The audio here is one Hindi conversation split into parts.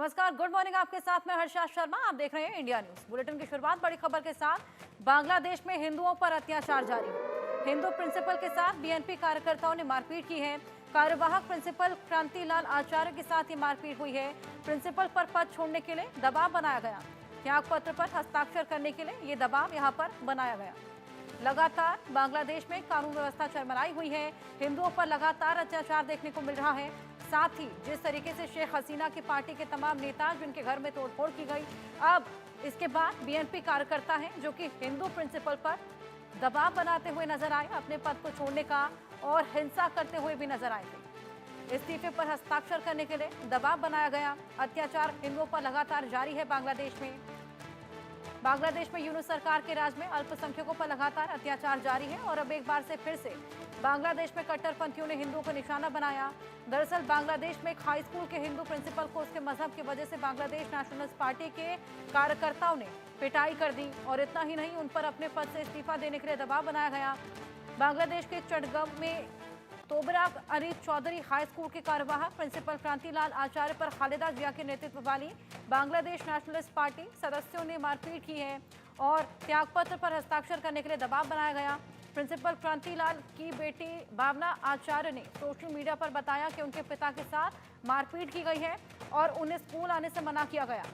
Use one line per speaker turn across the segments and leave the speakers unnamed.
नमस्कार, गुड मॉर्निंग। आपके साथ में हर्षा शर्मा। आप देख रहे हैं इंडिया न्यूज बुलेटिन की शुरुआत बड़ी खबर के साथ। बांग्लादेश में हिंदुओं पर अत्याचार जारी है। हिंदू प्रिंसिपल के साथ बीएनपी कार्यकर्ताओं ने मारपीट की है। कार्यवाहक प्रिंसिपल क्रांतिलाल आचार्य के साथ ही मारपीट हुई है। प्रिंसिपल पर पद छोड़ने के लिए दबाव बनाया गया। त्याग पत्र पर हस्ताक्षर करने के लिए ये दबाव यहाँ पर बनाया गया। लगातार बांग्लादेश में कानून व्यवस्था चरमराई हुई है। हिंदुओं पर लगातार अत्याचार देखने को मिल रहा है। साथ ही जिस तरीके से शेख हसीना की पार्टी के तमाम नेता जिनके घर में तोड़फोड़ की गई, अब इसके बाद बीएनपी कार्यकर्ता हैं जो कि हिंदू प्रिंसिपल पर दबाव बनाते हुए नजर आए, अपने पद को छोड़ने का और हिंसा करते हुए भी नजर आए थे। इस्तीफे पर हस्ताक्षर करने के लिए दबाव बनाया गया। अत्याचार हिंदुओं पर लगातार जारी है। बांग्लादेश में यूनूस सरकार के राज में अल्पसंख्यकों पर लगातार अत्याचार जारी है और अब एक बार से फिर से बांग्लादेश में कट्टरपंथियों ने हिंदुओं को निशाना बनाया। दरअसल बांग्लादेश में एक हाई स्कूल के हिंदू प्रिंसिपल को उसके मजहब की वजह से बांग्लादेश नेशनलिस्ट पार्टी के कार्यकर्ताओं ने पिटाई कर दी और इतना ही नहीं, उन पर अपने पद से इस्तीफा देने के लिए दबाव बनाया गया। बांग्लादेश के चटगांव में तोबराक अरीफ चौधरी हाई स्कूल के कार्यवाहक प्रिंसिपल क्रांतिलाल आचार्य पर खालिदा जिया के नेतृत्व वाली बांग्लादेश नेशनलिस्ट पार्टी सदस्यों ने मारपीट की है और त्यागपत्र पर हस्ताक्षर करने के लिए दबाव बनाया गया। प्रिंसिपल क्रांतिलाल की बेटी भावना आचार्य ने सोशल मीडिया पर बताया कि उनके पिता के साथ मारपीट की गई है और उन्हें स्कूल आने से मना किया गया।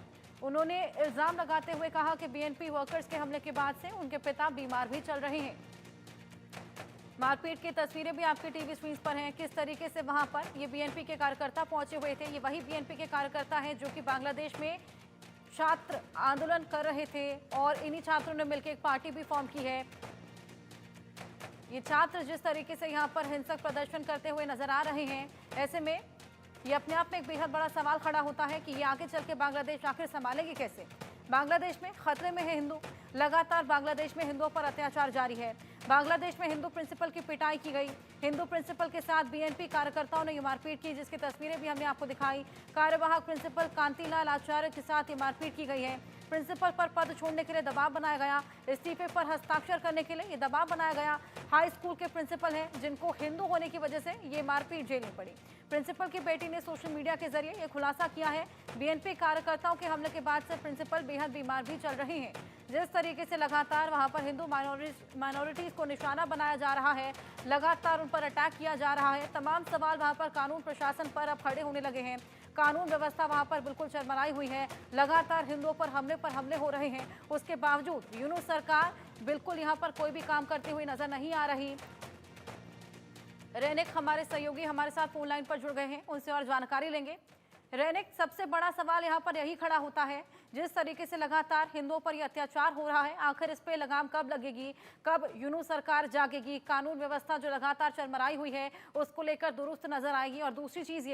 उन्होंने इल्जाम लगाते हुए कहा कि बीएनपी वर्कर्स के हमले के बाद से उनके पिता बीमार भी चल रहे हैं। मारपीट की तस्वीरें भी आपके टीवी स्क्रीन पर हैं। किस तरीके से वहां पर ये बीएनपी के कार्यकर्ता पहुंचे हुए थे। ये वही बीएनपी के कार्यकर्ता हैं जो कि बांग्लादेश में छात्र आंदोलन कर रहे थे और इन्हीं छात्रों ने मिलकर एक पार्टी भी फॉर्म की है। ये छात्र जिस तरीके से यहाँ पर हिंसक प्रदर्शन करते हुए नजर आ रहे हैं, ऐसे में ये अपने आप में एक बेहद बड़ा सवाल खड़ा होता है कि ये आगे चल के बांग्लादेश आखिर संभालेगी कैसे। बांग्लादेश में खतरे में है हिंदू। लगातार बांग्लादेश में हिंदुओं पर अत्याचार जारी है। बांग्लादेश में हिंदू प्रिंसिपल की पिटाई की गई। हिंदू प्रिंसिपल के साथ बीएनपी कार्यकर्ताओं ने ये मारपीट की, जिसकी तस्वीरें भी हमने आपको दिखाई। कार्यवाहक प्रिंसिपल कांतिलाल आचार्य के साथ ये मारपीट की गई है। प्रिंसिपल पर पद छोड़ने के लिए दबाव बनाया गया। इस्तीफे पर हस्ताक्षर करने के लिए ये दबाव बनाया गया। हाई स्कूल के प्रिंसिपल हैं जिनको हिंदू होने की वजह से ये मारपीट झेलनी पड़ी। प्रिंसिपल की बेटी ने सोशल मीडिया के जरिए ये खुलासा किया है। बीएनपी कार्यकर्ताओं के हमले के बाद से प्रिंसिपल बेहद बीमार भी चल रहे हैं। जिस तरीके से लगातार वहां पर हिंदू माइनॉरिटीज को निशाना बनाया जा रहा है, लगातार उन पर अटैक किया जा रहा है। तमाम सवाल वहां पर कानून प्रशासन पर अब खड़े होने लगे हैं। कानून व्यवस्था वहां पर बिल्कुल चरमराई हुई है। लगातार हिंदुओं पर हमले हो रहे हैं। उसके बावजूद यूनूस सरकार बिल्कुल यहां पर कोई भी काम करती हुई नजर नहीं आ रही। रेनिक हमारे सहयोगी हमारे साथ फोन लाइन पर जुड़ गए हैं, उनसे और जानकारी लेंगे। रेनिक, सबसे बड़ा सवाल यहाँ पर यही खड़ा होता है, जिस तरीके से लगातार हिंदुओं पर यह अत्याचार हो रहा है, आखिर इस पे लगाम कब लगेगी, कब यूनूस सरकार जागेगी, कानून व्यवस्था जो लगातार चरमराई हुई है उसको लेकर दुरुस्त नजर आएगी। और दूसरी चीज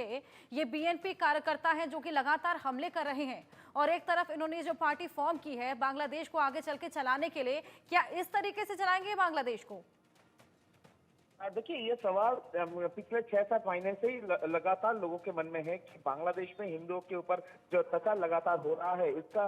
ये बीएनपी कार्यकर्ता हैं जो कि लगातार हमले कर रहे हैं और एक तरफ इन्होंने जो पार्टी फॉर्म की है बांग्लादेश को आगे चल के चलाने के लिए, क्या इस तरीके से चलाएंगे बांग्लादेश को?
देखिए, ये सवाल पिछले 6-7 महीने से ही लगातार लोगों के मन में है कि बांग्लादेश में हिंदुओं के ऊपर जो अत्याचार लगातार हो रहा है इसका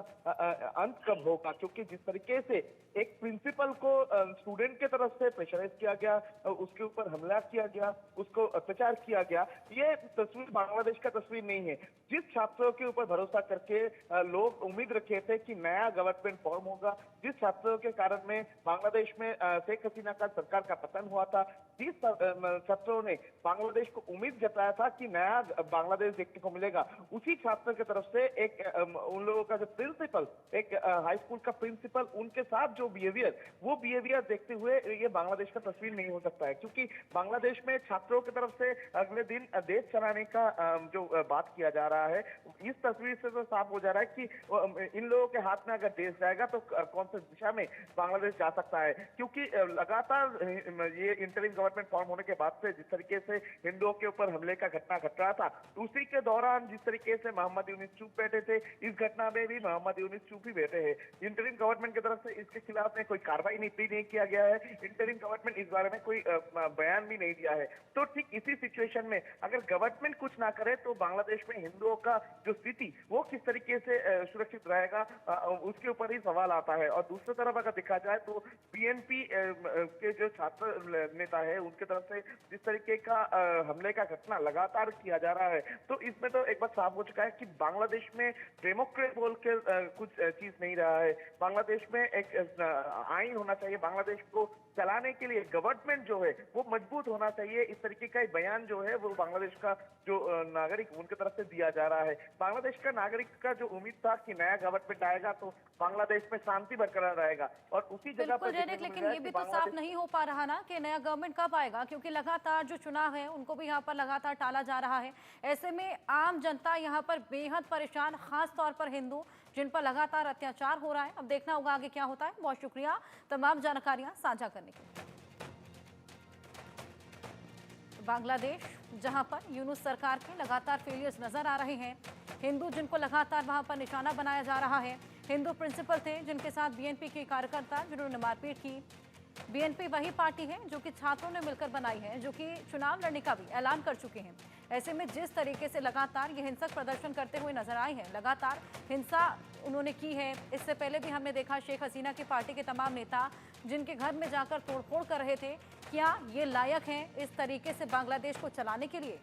अंत कब होगा। क्योंकि जिस तरीके से एक प्रिंसिपल को स्टूडेंट के तरफ से प्रेशराइज किया गया, उसके ऊपर हमला किया गया, उसको अत्याचार किया गया, ये तस्वीर बांग्लादेश का तस्वीर नहीं है। जिस छात्रों के ऊपर भरोसा करके लोग उम्मीद रखे थे कि नया गवर्नमेंट फॉर्म होगा, जिस छात्रों के कारण में बांग्लादेश में शेख हसीना का सरकार का पतन हुआ था, जिस छात्रों ने बांग्लादेश को उम्मीद जताया था कि नया बांग्लादेश देखने को मिलेगा, उसी छात्र की तरफ से एक उन लोगों का जो प्रिंसिपल, एक हाई स्कूल का प्रिंसिपल, उनके साथ जो बिहेवियर देखते हुए ये बांग्लादेश का तस्वीर नहीं हो सकता है। क्योंकि बांग्लादेश में छात्रों की तरफ से अगले दिन देश चलाने का जो बात किया जा रहा है, इस तस्वीर से तो साफ हो जा रहा है कि इन लोगों के हाथ में अगर देश जाएगा तो कौन सी दिशा में बांग्लादेश जा सकता है। क्योंकि लगातार ये इंटरिम गवर्नमेंट फॉर्म होने के बाद से जिस तरीके से हिंदुओं के ऊपर हमले का घटना घट रहा था, उसी के दौरान जिस तरीके से मोहम्मद यूनिस चुप बैठे थे, इस घटना में भी मोहम्मद यूनिस चुप ही बैठे हैं। इंटरिम गवर्नमेंट की तरफ से इसके खिलाफ में कोई कार्रवाई नहीं किया गया है। इंटरिम गवर्नमेंट इस बारे में कोई बयान भी नहीं दिया है। तो ठीक इसी सिचुएशन में अगर गवर्नमेंट कुछ ना करे तो बांग्लादेश में हिंदुओं का जो स्थिति वो किस तरीके से सुरक्षित रहेगा, उसके ऊपर ही सवाल आता है। और दूसरी तरफ अगर देखा जाए तो बीएनपी के जो छात्र नेता है है, उनके तरफ से जिस तरीके का हमले का घटना लगातार किया जा रहा है, तो इसमें तो एक बात साफ हो चुका है कि बांग्लादेश में डेमोक्रेट बोल के कुछ चीज नहीं रहा है। बांग्लादेश में एक आइन होना चाहिए, बांग्लादेश को चलाने के लिए गवर्नमेंट जो है वो मजबूत होना चाहिए। इस तरीके का बयान जो है वो बांग्लादेश का जो नागरिक उनके तरफ से दिया जा रहा है। बांग्लादेश का नागरिक का जो उम्मीद था कि नया गवर्नमेंट आएगा तो बांग्लादेश में शांति बरकरार रहेगा, और उसी जगह
बिल्कुल जेनिक, लेकिन ये भी तो साफ नहीं हो पा रहा ना कि नया गवर्नमेंट कब आएगा, क्योंकि लगातार जो चुनाव है उनको भी यहाँ पर लगातार टाला जा रहा है। ऐसे में आम जनता यहाँ पर बेहद परेशान, खास तौर पर हिंदू जिन पर लगातार अत्याचार हो रहा है। अब देखना होगा आगे क्या होता है। बहुत शुक्रिया तमाम जानकारियां साझा करने के लिए। बांग्लादेश जहां पर यूनुस सरकार के लगातार फेलियर्स नजर आ रहे हैं, हिंदू जिनको लगातार वहां पर निशाना बनाया जा रहा है। हिंदू प्रिंसिपल थे जिनके साथ बीएनपी के कार्यकर्ता जिन्होंने मारपीट की। बीएनपी वही पार्टी है जो कि छात्रों ने मिलकर बनाई है, जो कि चुनाव लड़ने का भी ऐलान कर चुके हैं। ऐसे में जिस तरीके से लगातार ये हिंसक प्रदर्शन करते हुए नजर आए हैं, लगातार हिंसा उन्होंने की है। इससे पहले भी हमने देखा शेख हसीना की पार्टी के तमाम नेता जिनके घर में जाकर तोड़फोड़ कर रहे थे। क्या ये लायक हैं इस तरीके से बांग्लादेश को चलाने के लिए?